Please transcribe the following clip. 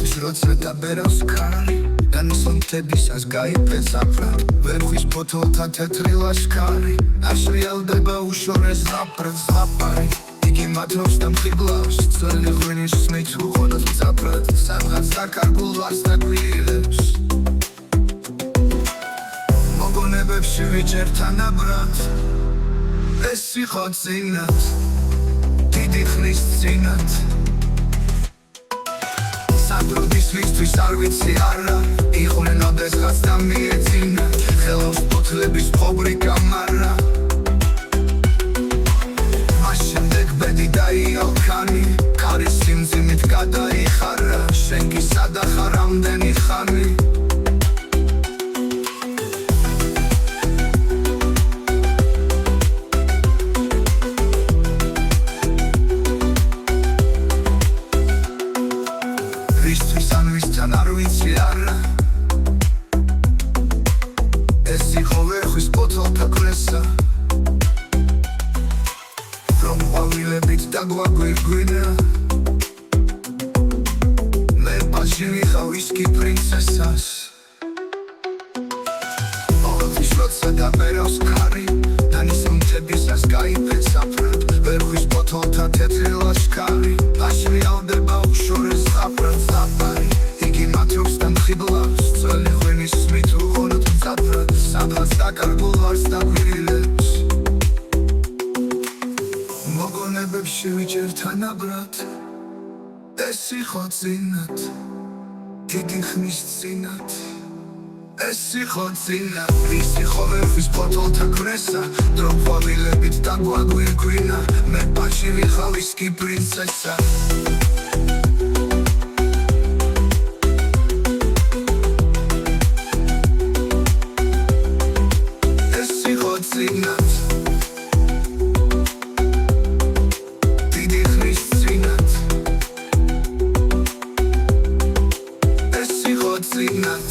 Vistui roță da berau scari Dar nu sunt tebisas gai pe zapra Verhuis potolta tetri lașcari Aș real de bă ușore zapari Igi matros tam khiblas Țăli hruniș smitu hodot zaprat Samgat zakar bulvars da guiles Mogонებებში ვიჭერთან აბრად ეს იყო წინათ დიდი ხნის წინათ საბრუდის ვისთვის არ ვიცი არა იყვნენ ოდესღაც და მიეძინა ხელავს ფოთლების ფაბრიკა მარა მას შემდეგ ბედი დაიალქანი ქარის სიმძიმით გადაიხარა შენ კი სადა ხარ ამდენი ხანი Vistui să nu istan ar ვიცი არა ეს იყო ვერხვის ბოთოლთა კრესა რომ ყვავილებით დაგვაგვირგვინა მე პაში ვიხავ ვისკი პრინცესას ოღონდის როცა დაბერავს ქარი დანისუნთებისას გაიფეთ საფრად ვერხვის ბოთოლთა თეთრი ლაშქარი აშრიალდება უშორეს საფრად zapari Igi matros tam khiblas Țăli hruniș smitu hodot zaprat Samgat zakar bulvars da guiles Mogონებებში ვიჭერთან აბრად ეს იყო წინათ დიდი ხნის წინათ ეს იყო წინათ ვის იყო ვერხვის ბოთოლთა კრესა დრო ყვავილებით დაგვაგვირგვინა მე პაში ვიხავ ვისკი პრინცესა წინათ დიდი ხნის წინათ ეს იყო წინათ